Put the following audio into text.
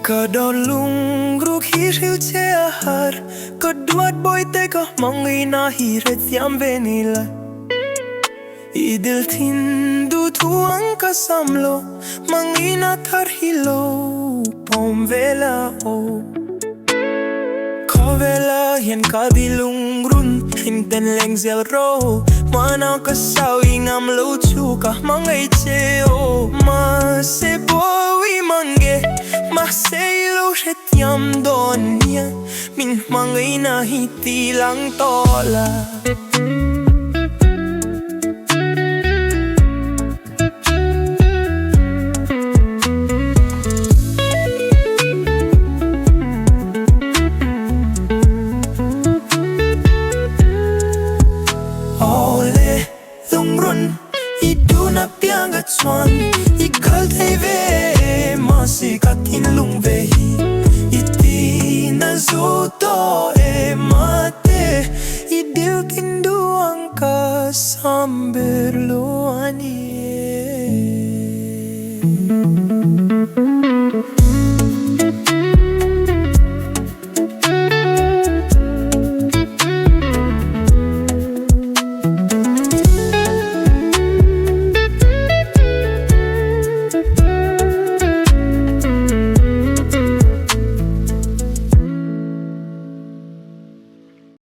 Kadolung ruk hrilh che ahar Kaduat boy teka hmangaihna hiretiam venila Dil Thin du tuang kasamlo Hmangaihna hilo pom vela o Kavela hien kadi lungrun Hinten leng zel rawh Mana kasawi ngam lawmthu ka hmangaihna o Ma se bowi mange Ma se lo shetiam donia Min hmangaihna hiti lang tola lungrun Idu na pianga chuan Ikal teve Masi katin lung vehi Iti na zuto e mate Idil Thin duang ka samberlo ani